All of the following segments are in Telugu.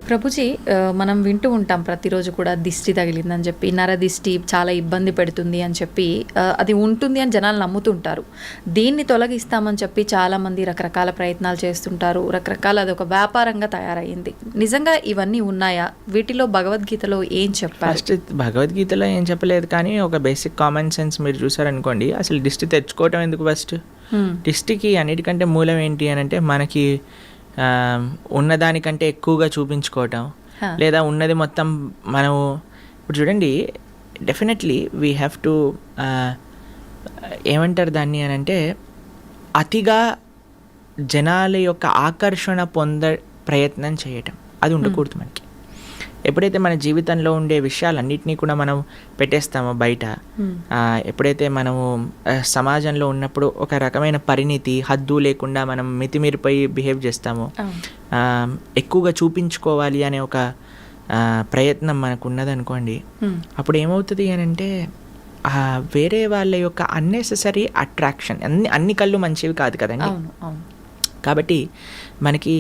ప్రభుజీ, మనం వింటూ ఉంటాం ప్రతిరోజు కూడా దిష్టి తగిలిందని చెప్పి, నరదిష్టి చాలా ఇబ్బంది పెడుతుంది అని చెప్పి, అది ఉంటుంది అని జనాలు నమ్ముతుంటారు. దీన్ని తొలగిస్తామని చెప్పి చాలామంది రకరకాల ప్రయత్నాలు చేస్తుంటారు. రకరకాల అదొక వ్యాపారంగా తయారయ్యింది. నిజంగా ఇవన్నీ ఉన్నాయా? వీటిలో భగవద్గీతలో ఏం చెప్పారు? ఫస్ట్ భగవద్గీతలో ఏం చెప్పలేదు, కానీ ఒక బేసిక్ కామన్ సెన్స్ మీరు చూసారనుకోండి, అసలు దిష్టి తెచ్చుకోవటం ఎందుకు? ఫస్ట్ దిష్టికి అన్నిటికంటే మూలం ఏంటి అని అంటే, మనకి ఉన్నదానికంటే ఎక్కువగా చూపించుకోవటం, లేదా ఉన్నది మొత్తం మనము ఇప్పుడు చూడండి, డెఫినెట్లీ వీ హ్యావ్ టు ఏమంటారు దాన్ని అని అంటే, అతిగా జనాల యొక్క ఆకర్షణ ప్రయత్నం చేయటం అది ఉండకూడదు మనకి. ఎప్పుడైతే మన జీవితంలో ఉండే విషయాలన్నింటినీ కూడా మనం పెట్టేస్తామో బయట, ఎప్పుడైతే మనము సమాజంలో ఉన్నప్పుడు ఒక రకమైన పరిణితి, హద్దు లేకుండా మనం మితిమీరిపోయి బిహేవ్ చేస్తామో, ఎక్కువగా చూపించుకోవాలి అనే ఒక ప్రయత్నం మనకు ఉన్నదనుకోండి, అప్పుడు ఏమవుతుంది అని అంటే, వేరే వాళ్ళ యొక్క అన్నెసెసరీ అట్రాక్షన్, అన్ని కళ్ళు మంచివి కాదు కదండి. కాబట్టి మనకి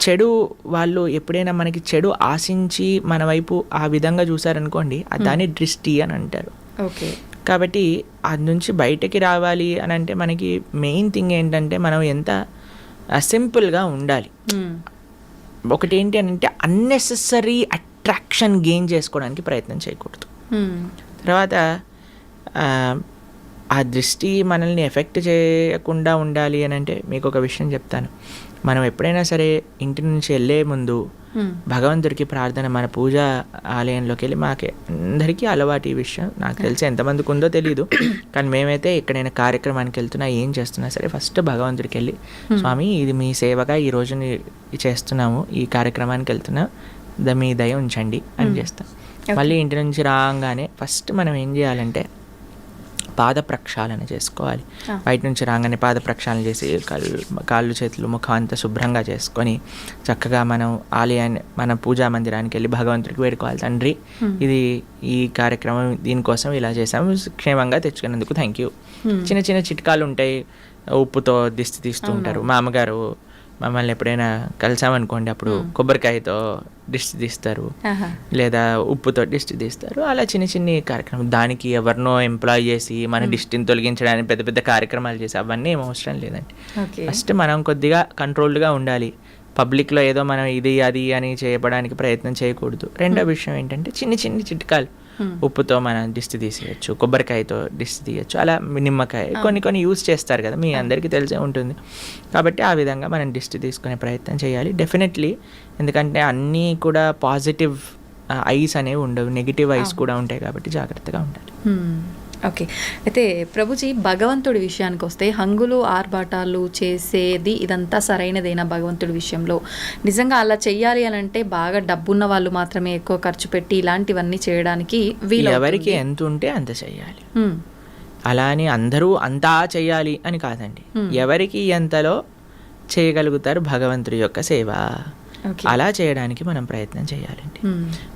చెడు వాళ్ళు ఎప్పుడైనా మనకి చెడు ఆశించి మన వైపు ఆ విధంగా చూసారనుకోండి, దాన్ని దృష్టి అని అంటారు. ఓకే. కాబట్టి అది నుంచి బయటకి రావాలి అని అంటే మనకి మెయిన్ థింగ్ ఏంటంటే, మనం ఎంత సింపుల్గా ఉండాలి. ఒకటి ఏంటి అని అంటే, అన్నెసెసరీ అట్రాక్షన్ గెయిన్ చేసుకోవడానికి ప్రయత్నం చేయకూడదు. తర్వాత ఆ దృష్టి మనల్ని ఎఫెక్ట్ చేయకుండా ఉండాలి అని అంటే, మీకు ఒక విషయం చెప్తాను. మనం ఎప్పుడైనా సరే ఇంటి నుంచి వెళ్ళే ముందు భగవంతుడికి ప్రార్థన, మన పూజా ఆలయంలోకి వెళ్ళి, మాకే అందరికీ అలవాటు ఈ విషయం, నాకు తెలిసి ఎంతమందికి ఉందో తెలియదు, కానీ మేమైతే ఎక్కడైనా కార్యక్రమానికి వెళ్తున్నా, ఏం చేస్తున్నా సరే ఫస్ట్ భగవంతుడికి వెళ్ళి, స్వామి ఇది మీ సేవగా ఈ రోజు చేస్తున్నాము, ఈ కార్యక్రమానికి వెళ్తున్నా, మీ దయ ఉంచండి అని చేస్తాం. మళ్ళీ ఇంటి నుంచి రాగానే ఫస్ట్ మనం ఏం చేయాలంటే పాద ప్రక్షాళన చేసుకోవాలి. బయట నుంచి రాగానే పాద ప్రక్షాళన చేసి కాళ్ళు చేతులు ముఖం అంతా శుభ్రంగా చేసుకొని చక్కగా మనం ఆలయాన్ని, మన పూజా మందిరానికి వెళ్ళి భగవంతుడికి వేడుకోవాలి, తండ్రి ఇది ఈ కార్యక్రమం దీనికోసం ఇలా చేసాము, క్షేమంగా తెచ్చుకున్నందుకు థ్యాంక్ యూ. చిన్న చిన్న చిట్కాలు ఉంటాయి. ఉప్పుతో దిష్టి తీస్తూ ఉంటారు. మా అమ్మగారు మమ్మల్ని ఎప్పుడైనా కలిసామనుకోండి, అప్పుడు కొబ్బరికాయతో దిష్టి తీస్తారు, లేదా ఉప్పుతో దిష్టి తీస్తారు. అలా చిన్న చిన్న కార్యక్రమం, దానికి ఎవరినో ఎంప్లాయ్ చేసి మన దిష్టిని తొలగించడానికి పెద్ద పెద్ద కార్యక్రమాలు చేసి అవన్నీ ఏం అవసరం లేదండి. ఫస్ట్ మనం కొద్దిగా కంట్రోల్డ్గా ఉండాలి. పబ్లిక్లో ఏదో మనం ఇది అది అని చేయడానికి ప్రయత్నం చేయకూడదు. రెండో విషయం ఏంటంటే, చిన్న చిన్న చిట్కాలు, ఉప్పుతో మనం దిష్టి తీసేయచ్చు, కొబ్బరికాయతో దిష్టి తీయచ్చు, అలా నిమ్మకాయ కొన్ని యూజ్ చేస్తారు కదా, మీ అందరికీ తెలిసే ఉంటుంది. కాబట్టి ఆ విధంగా మనం దిష్టి తీసుకునే ప్రయత్నం చేయాలి డెఫినెట్లీ. ఎందుకంటే అన్నీ కూడా పాజిటివ్ ఐస్ అనేవి ఉండవు, నెగిటివ్ ఐస్ కూడా ఉంటాయి, కాబట్టి జాగ్రత్తగా ఉండాలి. ఓకే. అయితే ప్రభుజీ, భగవంతుడి విషయానికి వస్తే, హంగులు ఆర్భాటాలు చేసేది ఇదంతా సరైనదేనా భగవంతుడి విషయంలో? నిజంగా అలా చెయ్యాలి అని అంటే బాగా డబ్బున్న వాళ్ళు మాత్రమే ఎక్కువ ఖర్చు పెట్టి ఇలాంటివన్నీ చేయడానికి వీలు? ఎవరికి ఎంత ఉంటే అంత చెయ్యాలి. అలా అని అందరూ అంతా చెయ్యాలి అని కాదండి. ఎవరికి ఎంతలో చేయగలుగుతారు భగవంతుడి యొక్క సేవ, అలా చేయడానికి మనం ప్రయత్నం చేయాలండి.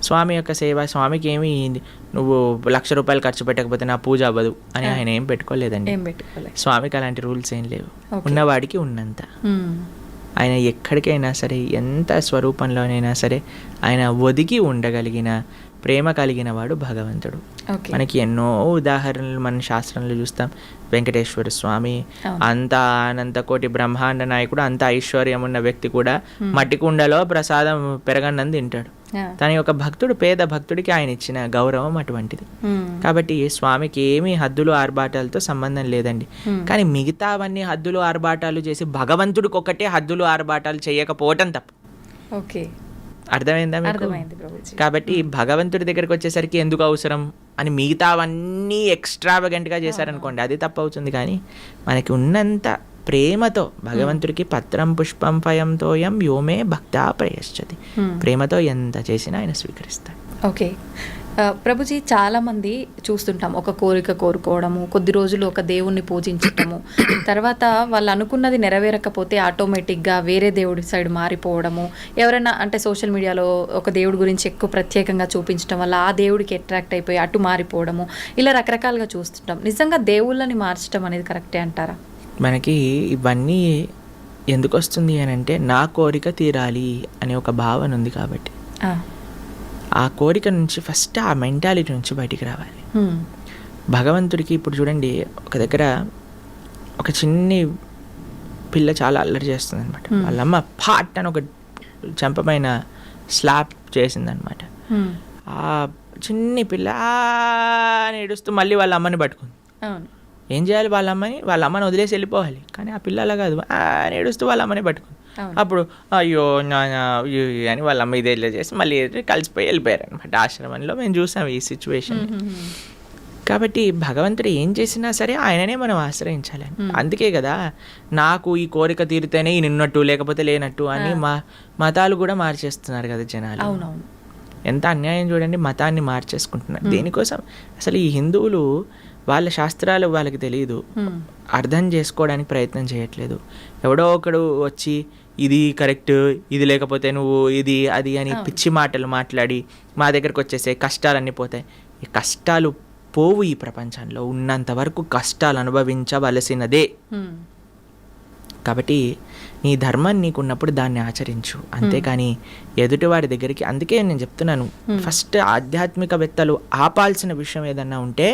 స్వామి యొక్క సేవ, స్వామికి ఏమి నువ్వు 1,00,000 రూపాయలు ఖర్చు పెట్టకపోతే నా పూజ అవ్వదు అని ఆయన ఏం పెట్టుకోలేదండి. స్వామికి అలాంటి రూల్స్ ఏం లేవు. ఉన్నవాడికి ఉన్నంత. ఆయన ఎక్కడికైనా సరే, ఎంత స్వరూపంలోనైనా సరే, ఆయన ఒదిగి ఉండగలిగిన ప్రేమ కలిగిన వాడు భగవంతుడు. మనకి ఎన్నో ఉదాహరణలు మన శాస్త్రంలో చూస్తాం. వెంకటేశ్వర స్వామి అంత అనంత కోటి బ్రహ్మాండ నాయకుడు, అంత ఐశ్వర్యం ఉన్న వ్యక్తి కూడా మట్టి కుండలో ప్రసాదం పెరగన్నం తింటాడు. తన యొక్క భక్తుడు, పేద భక్తుడికి ఆయన ఇచ్చిన గౌరవం అటువంటిది. కాబట్టి స్వామికి ఏమీ హద్దులు ఆర్భాటాలతో సంబంధం లేదండి. కానీ మిగతావన్నీ హద్దులు ఆర్భాటాలు చేసి భగవంతుడికి ఒకటే హద్దులు ఆర్భాటాలు చేయకపోవటం తప్పు. ఓకే, అర్థమైందా మీకు? కాబట్టి భగవంతుడి దగ్గరికి వచ్చేసరికి ఎందుకు అవసరం అని మిగతావన్నీ ఎక్స్ట్రావగెంట్గా చేశారనుకోండి, అది తప్పు అవుతుంది. కానీ మనకి ఉన్నంత ప్రేమతో భగవంతుడికి పత్రం పుష్పం ఫయం తోయం యోమే భక్తా ప్రయశ్చతి, ప్రేమతో ఎంత చేసినా ఆయన స్వీకరిస్తాడు. ఓకే ప్రభుజీ, చాలామంది చూస్తుంటాం, ఒక కోరిక కోరుకోవడము, కొద్ది రోజులు ఒక దేవుణ్ణి పూజించటము, తర్వాత వాళ్ళు అనుకున్నది నెరవేరకపోతే ఆటోమేటిక్గా వేరే దేవుడి సైడ్ మారిపోవడము, ఎవరైనా అంటే సోషల్ మీడియాలో ఒక దేవుడి గురించి ఎక్కువ ప్రత్యేకంగా చూపించడం వల్ల ఆ దేవుడికి అట్రాక్ట్ అయిపోయి అటు మారిపోవడము, ఇలా రకరకాలుగా చూస్తుంటాం. నిజంగా దేవుళ్ళని మార్చడం అనేది కరెక్టే అంటారా? మనకి ఇవన్నీ ఎందుకు వస్తుంది అని అంటే, నా కోరిక తీరాలి అనే ఒక భావన ఉంది కాబట్టి. ఆ. ఆ కోరిక నుంచి ఫస్ట్ ఆ మెంటాలిటీ నుంచి బయటికి రావాలి. భగవంతుడికి ఇప్పుడు చూడండి, ఒక దగ్గర ఒక చిన్ని పిల్ల చాలా అల్లరి చేస్తుంది అనమాట. వాళ్ళమ్మ పాట్ అని ఒక చెంపపైన స్లాప్ చేసిందనమాట. ఆ చిన్ని పిల్ల అని ఏడుస్తూ మళ్ళీ వాళ్ళ అమ్మని పట్టుకుంది. ఏం చేయాలి? వాళ్ళ అమ్మని వదిలేసి వెళ్ళిపోవాలి. కానీ ఆ పిల్ల అలా కాదు, అని ఏడుస్తూ వాళ్ళ అమ్మని పట్టుకుంది. అప్పుడు అయ్యో అని వాళ్ళ అమ్మ ఇదే చేసి మళ్ళీ కలిసిపోయి వెళ్ళిపోయారు అనమాట. ఆశ్రమంలో మేము చూసాం ఈ సిచ్యువేషన్. కాబట్టి భగవంతుడు ఏం చేసినా సరే ఆయననే మనం ఆశ్రయించాలి. అందుకే కదా నాకు ఈ కోరిక తీరితేనే ఈ నిన్నట్టు లేకపోతే లేనట్టు అని మతాలు కూడా మార్చేస్తున్నారు కదా జనాలు. ఎంత అన్యాయం చూడండి, మతాన్ని మార్చేసుకుంటున్నారు. దేనికోసం? అసలు ఈ హిందువులు వాళ్ళ శాస్త్రాలు వాళ్ళకి తెలియదు, అర్థం చేసుకోవడానికి ప్రయత్నం చేయట్లేదు. ఎవడో ఒకడు వచ్చి ఇది కరెక్ట్, ఇది లేకపోతే నువ్వు ఇది అది అని పిచ్చి మాటలు మాట్లాడి మా దగ్గరకు వచ్చేసే కష్టాలన్నీ పోతాయి. ఈ కష్టాలు పోవు. ఈ ప్రపంచంలో ఉన్నంత వరకు కష్టాలు అనుభవించవలసినదే. కాబట్టి నీ ధర్మం నీకున్నప్పుడు దాన్ని ఆచరించు, అంతేకాని ఎదుటివాడి దగ్గరికి. అందుకే నేను చెప్తున్నాను, ఫస్ట్ ఆధ్యాత్మికవేత్తలు ఆపాల్సిన విషయం ఏదన్నా ఉంటే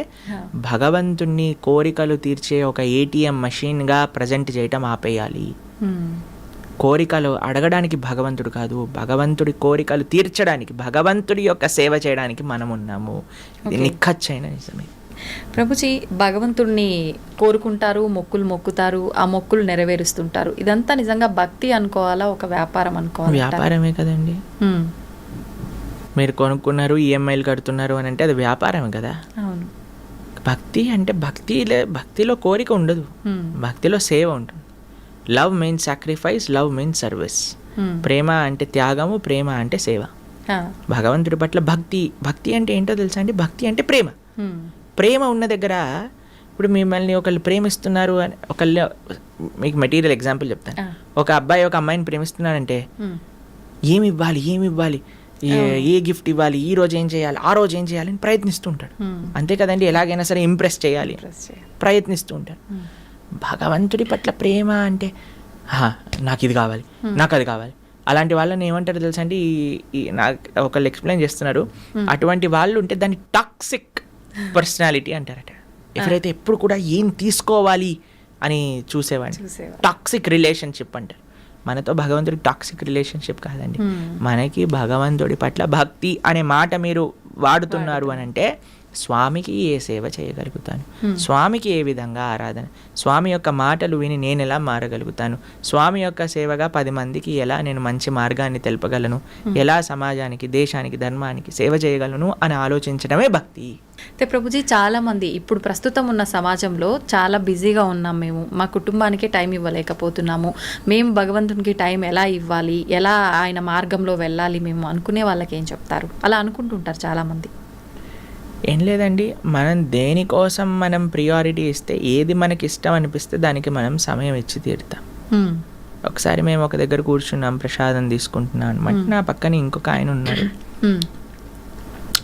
భగవంతుణ్ణి కోరికలు తీర్చే ఒక ATM మషిన్గా ప్రజెంట్ చేయటం ఆపేయాలి. కోరికలు అడగడానికి భగవంతుడు కాదు, భగవంతుడి కోరికలు తీర్చడానికి, భగవంతుడి యొక్క సేవ చేయడానికి మనం ఉన్నాము. ఇది నిక్కచ్చైన నిజమే. ప్రభుజీ, భగవంతుడిని కోరుకుంటారు, మొక్కులు మొక్కుతారు, ఆ మొక్కులు నెరవేరుస్తుంటారు. ఇదంతా నిజంగా భక్తి అనుకోవాలా, ఒక వ్యాపారం అనుకోవాలా? వ్యాపారమే కదండి. మీరు కొనుక్కున్నారు, EMIలు కడుతున్నారు అని అంటే అది వ్యాపారమే కదా. అవును. భక్తి అంటే భక్తిలో కోరిక ఉండదు, భక్తిలో సేవ ఉంటుంది. Love means sacrifice, love means service. ప్రేమ అంటే త్యాగము, ప్రేమ అంటే సేవ. భగవంతుడి పట్ల భక్తి అంటే ఏంటో తెలుసా అండి? భక్తి అంటే ప్రేమ. ప్రేమ ఉన్న దగ్గర, ఇప్పుడు మిమ్మల్ని ఒకళ్ళు ప్రేమిస్తున్నారు అని, ఒకళ్ళు, మీకు మెటీరియల్ ఎగ్జాంపుల్ చెప్తాను. ఒక అబ్బాయి ఒక అమ్మాయిని ప్రేమిస్తున్నారంటే ఏమి ఇవ్వాలి, ఏ గిఫ్ట్ ఇవ్వాలి, ఈ రోజు ఏం చేయాలి, ఆ రోజు ఏం చేయాలి అని ప్రయత్నిస్తూ ఉంటాడు. అంతే కదండి, ఎలాగైనా సరే ఇంప్రెస్ చేయాలి ప్రయత్నిస్తూ ఉంటాడు. భగవంతుడి పట్ల ప్రేమ అంటే నాకు ఇది కావాలి, నాకు అది కావాలి. అలాంటి వాళ్ళని ఏమంటారు తెలుసా అండి? నాకు ఒకళ్ళు ఎక్స్ప్లెయిన్ చేస్తున్నారు, అటువంటి వాళ్ళు ఉంటే దాన్ని టాక్సిక్ పర్సనాలిటీ అంటారట. ఎవరైతే ఎప్పుడు కూడా ఏం తీసుకోవాలి అని చూసేవాడిని టాక్సిక్ రిలేషన్షిప్ అంటారు. మనతో భగవంతుడికి టాక్సిక్ రిలేషన్షిప్ కాదండి. మనకి భగవంతుడి పట్ల భక్తి అనే మాట మీరు వాడుతున్నారు అని అంటే స్వామికి ఏ సేవ చేయగలుగుతాను, స్వామికి ఏ విధంగా ఆరాధన, స్వామి యొక్క మాటలు విని నేను ఎలా మారగలుగుతాను, స్వామి యొక్క సేవగా 10 మందికి ఎలా నేను మంచి మార్గాన్ని తెలపగలను, ఎలా సమాజానికి, దేశానికి, ధర్మానికి సేవ చేయగలను అని ఆలోచించడమే భక్తి. అయితే ప్రభుజీ, చాలామంది ఇప్పుడు ప్రస్తుతం ఉన్న సమాజంలో చాలా బిజీగా ఉన్నాం, మేము మా కుటుంబానికి టైం ఇవ్వలేకపోతున్నాము, మేము భగవంతునికి టైం ఎలా ఇవ్వాలి, ఎలా ఆయన మార్గంలో వెళ్ళాలి మేము అనుకునే వాళ్ళకి ఏం చెప్తారు? అలా అనుకుంటుంటారు చాలామంది. ఏం లేదండి, మనం దేనికోసం మనం ప్రియారిటీ ఇస్తే, ఏది మనకి ఇష్టం అనిపిస్తే దానికి మనం సమయం ఇచ్చి తీరుతాం. ఒకసారి మేము ఒక దగ్గర కూర్చున్నాం, ప్రసాదం తీసుకుంటున్నాం అనమాట. నా పక్కన ఇంకొక ఆయన ఉన్నారు.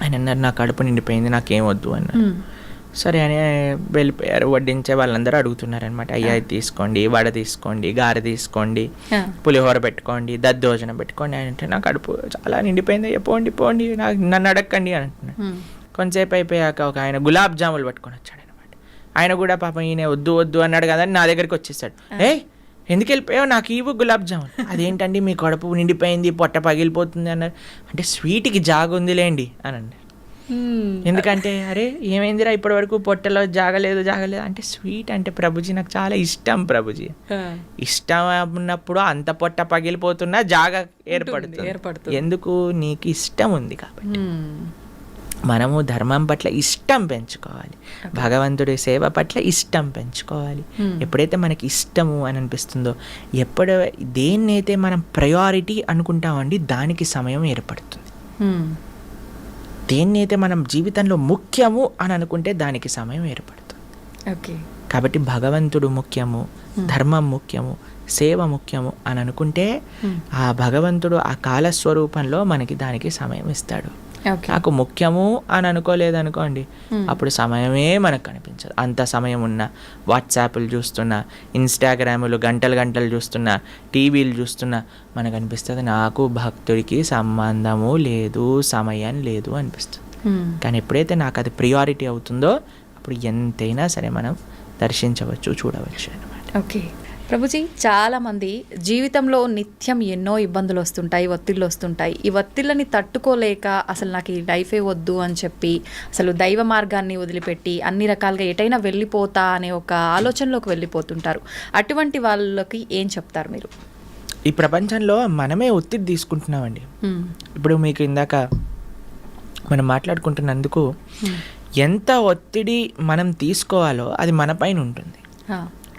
ఆయన అన్నారు, నా కడుపు నిండిపోయింది, నాకేం వద్దు అన్నారు. సరే అని వెళ్ళిపోయారు. వడ్డించే వాళ్ళందరూ అడుగుతున్నారు అనమాట, అయ్యా ఇది తీసుకోండి, వడ తీసుకోండి, గారె తీసుకోండి, పులిహోర పెట్టుకోండి, దద్దోజనం పెట్టుకోండి అని అంటే, నా కడుపు చాలా నిండిపోయింది, అయ్యా పోండి నన్ను అడగండి అని అంటున్నాడు. కొంతసేపు అయిపోయాక ఒక ఆయన గులాబ్ జాములు పట్టుకొని వచ్చాడు అనమాట. ఆయన కూడా పాపం ఈయన వద్దు అన్నాడు కదా అని నా దగ్గరికి వచ్చేసాడు. ఎందుకు వెళ్ళిపోయావు, నాకు ఇవ్వు గులాబ్ జాములు. అదేంటండి మీ కడుపు నిండిపోయింది, పొట్ట పగిలిపోతుంది అన్నారు. అంటే స్వీట్కి జాగుందిలేండి అని అన్నారు. ఎందుకంటే అరే ఏమైందిరా ఇప్పటి వరకు పొట్టలో జాగలేదు అంటే, స్వీట్ అంటే ప్రభుజీ నాకు చాలా ఇష్టం ప్రభుజీ. ఇష్టం ఉన్నప్పుడు అంత పొట్ట పగిలిపోతున్నా జాగ ఏర్పడుతుంది. ఎందుకు? నీకు ఇష్టం ఉంది కాబట్టి. మనము ధర్మం పట్ల ఇష్టం పెంచుకోవాలి, భగవంతుడి సేవ పట్ల ఇష్టం పెంచుకోవాలి. ఎప్పుడైతే మనకి ఇష్టము అని అనిపిస్తుందో, దేన్నైతే మనం ప్రయారిటీ అనుకుంటామండి దానికి సమయం ఏర్పడుతుంది. దేన్నైతే మనం జీవితంలో ముఖ్యము అని అనుకుంటే దానికి సమయం ఏర్పడుతుంది. కాబట్టి భగవంతుడు ముఖ్యము, ధర్మం ముఖ్యము, సేవ ముఖ్యము అని అనుకుంటే ఆ భగవంతుడు ఆ కాలస్వరూపంలో మనకి దానికి సమయం ఇస్తాడు. ఓకే. నాకు ముఖ్యము అని అనుకోలేదు అనుకోండి, అప్పుడు సమయమే మనకు కనిపించదు. అంత సమయం ఉన్నా వాట్సాప్లు చూస్తున్నా, ఇన్స్టాగ్రాములు గంటలు గంటలు చూస్తున్నా, టీవీలు చూస్తున్నా మనకు అనిపిస్తుంది నాకు భక్తుడికి సంబంధము లేదు, సమయం లేదు అనిపిస్తుంది. కానీ ఎప్పుడైతే నాకు అది ప్రియారిటీ అవుతుందో అప్పుడు ఎంతైనా సరే మనం దర్శించవచ్చు, చూడవచ్చు అన్నమాట. ఓకే ప్రభుజీ, చాలామంది జీవితంలో నిత్యం ఎన్నో ఇబ్బందులు వస్తుంటాయి, ఒత్తిళ్ళు వస్తుంటాయి. ఈ ఒత్తిళ్ళని తట్టుకోలేక అసలు నాకు ఈ లైఫే వద్దు అని చెప్పి అసలు దైవ మార్గాన్ని వదిలిపెట్టి అన్ని రకాలుగా ఎటైనా వెళ్ళిపోతా అనే ఒక ఆలోచనలోకి వెళ్ళిపోతుంటారు. అటువంటి వాళ్ళకి ఏం చెప్తారు మీరు? ఈ ప్రపంచంలో మనమే ఒత్తిడి తీసుకుంటున్నామండి. ఇప్పుడు మీకు ఇందాక మనం మాట్లాడుకుంటున్నందుకు ఎంత ఒత్తిడి మనం తీసుకోవాలో అది మన పైన ఉంటుంది.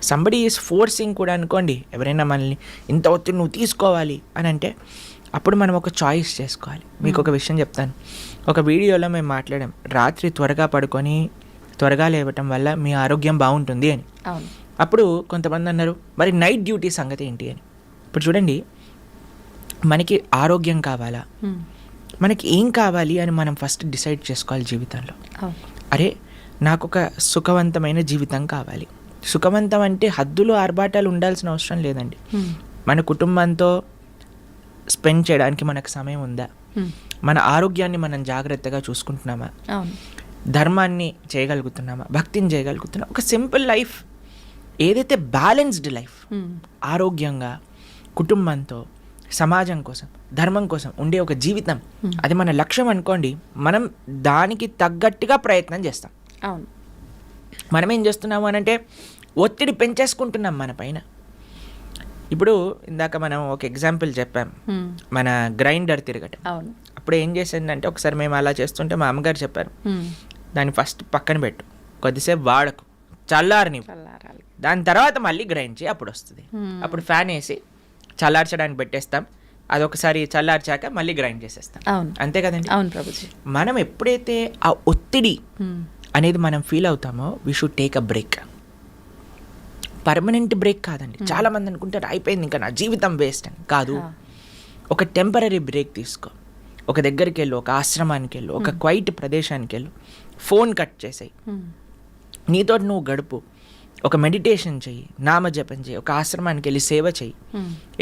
సంబడి ఈజ్ ఫోర్సింగ్ కూడా అనుకోండి, ఎవరైనా మనల్ని ఇంత ఒత్తిడి నువ్వు తీసుకోవాలి అని అంటే అప్పుడు మనం ఒక చాయిస్ చేసుకోవాలి. మీకు ఒక విషయం చెప్తాను. ఒక వీడియోలో మేము మాట్లాడాం, రాత్రి త్వరగా పడుకొని త్వరగా లేవటం వల్ల మీ ఆరోగ్యం బాగుంటుంది అని. అప్పుడు కొంతమంది అన్నారు, మరి నైట్ డ్యూటీ సంగతి ఏంటి అని. ఇప్పుడు చూడండి, మనకి ఆరోగ్యం కావాలా, మనకి ఏం కావాలి అని మనం ఫస్ట్ డిసైడ్ చేసుకోవాలి జీవితంలో. అరే నాకు ఒక సుఖవంతమైన జీవితం కావాలి. సుఖవంతం అంటే హద్దులు ఆర్భాటాలు ఉండాల్సిన అవసరం లేదండి. మన కుటుంబంతో స్పెండ్ చేయడానికి మనకు సమయం ఉందా, మన ఆరోగ్యాన్ని మనం జాగ్రత్తగా చూసుకుంటున్నామా, ధర్మాన్ని చేయగలుగుతున్నామా, భక్తిని చేయగలుగుతున్నామా, ఒక సింపుల్ లైఫ్, ఏదైతే బ్యాలెన్స్డ్ లైఫ్, ఆరోగ్యంగా కుటుంబంతో సమాజం కోసం ధర్మం కోసం ఉండే ఒక జీవితం, అది మన లక్ష్యం అనుకోండి. మనం దానికి తగ్గట్టుగా ప్రయత్నం చేస్తాం. అవును. మనం ఏం చేస్తున్నాము అని అంటే ఒత్తిడి పెంచేసుకుంటున్నాం మన పైన. ఇప్పుడు ఇందాక మనం ఒక ఎగ్జాంపుల్ చెప్పాం, మన గ్రైండర్ తిరగటం. అప్పుడు ఏం చేసిందంటే ఒకసారి మేము అలా చేస్తుంటే మా అమ్మగారు చెప్పారు, దాన్ని ఫస్ట్ పక్కన పెట్టు, కొద్దిసేపు వాడకు, చల్లారని, దాని తర్వాత మళ్ళీ గ్రైండ్ చేయి, అప్పుడు వస్తుంది. అప్పుడు ఫ్యాన్ వేసి చల్లార్చడానికి పెట్టేస్తాం, అదొకసారి చల్లార్చాక మళ్ళీ గ్రైండ్ చేసేస్తాం. అంతే కదండి. అవును ప్రభుజీ. మనం ఎప్పుడైతే ఆ ఒత్తిడి అనేది మనం ఫీల్ అవుతామో we should take a break. Permanent break కాదండి. చాలా మంది అనుకుంటారు అయిపోయింది ఇంకా నా జీవితం వేస్ట్ అని. కాదు, ఒక టెంపరీ బ్రేక్ తీసుకో. ఒక దగ్గరికి వెళ్ళు, ఒక ఆశ్రమానికి వెళ్ళు, ఒక క్వైట్ ప్రదేశానికి వెళ్ళు, ఫోన్ కట్ చేసేయి, నీతో నువ్వు గడుపు, ఒక మెడిటేషన్ చెయ్యి, నామజపం చెయ్యి, ఒక ఆశ్రమానికి వెళ్ళి సేవ చెయ్యి.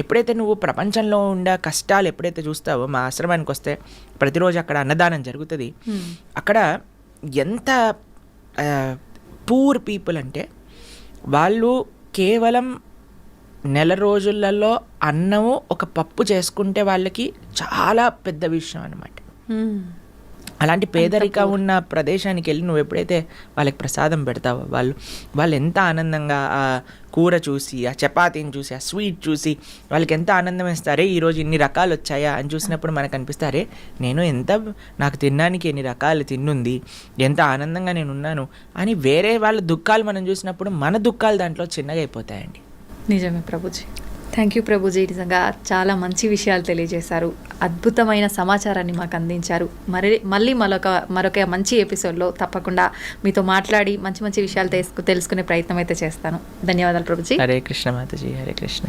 ఎప్పుడైతే నువ్వు ప్రపంచంలో ఉండే కష్టాలు ఎప్పుడైతే చూస్తావో, మా ఆశ్రమానికి వస్తే ప్రతిరోజు అక్కడ అన్నదానం జరుగుతుంది. అక్కడ ఎంత పూర్ పీపుల్ అంటే వాళ్ళు కేవలం నెల రోజులలో అన్నము ఒక పప్పు చేసుకుంటే వాళ్ళకి చాలా పెద్ద విషయం అన్నమాట. అలాంటి పేదరిక ఉన్న ప్రదేశానికి వెళ్ళి నువ్వు ఎప్పుడైతే వాళ్ళకి ప్రసాదం పెడతావో వాళ్ళు ఎంత ఆనందంగా ఆ కూర చూసి, ఆ చపాతీని చూసి, ఆ స్వీట్ చూసి వాళ్ళకి ఎంత ఆనందం వేస్తారే, ఈరోజు ఇన్ని రకాలు వచ్చాయా అని చూసినప్పుడు మనకు అనిపిస్తారే, నాకు తినడానికి ఎన్ని రకాలు తిన్నుంది, ఎంత ఆనందంగా నేను ఉన్నాను అని. వేరే వాళ్ళ దుఃఖాలు మనం చూసినప్పుడు మన దుఃఖాలు దాంట్లో చిన్నగా అయిపోతాయండి. నిజమే ప్రభుజీ. Thank you Prabhuji. నిజంగా చాలా మంచి విషయాలు తెలియజేశారు, అద్భుతమైన సమాచారాన్ని మాకు అందించారు. మళ్ళీ మరొక మంచి ఎపిసోడ్లో తప్పకుండా మీతో మాట్లాడి మంచి మంచి విషయాలు తెలుసుకునే ప్రయత్నం అయితే చేస్తాను. ధన్యవాదాలు ప్రభుజీ. హరే కృష్ణ మాతాజీ. హరే కృష్ణ.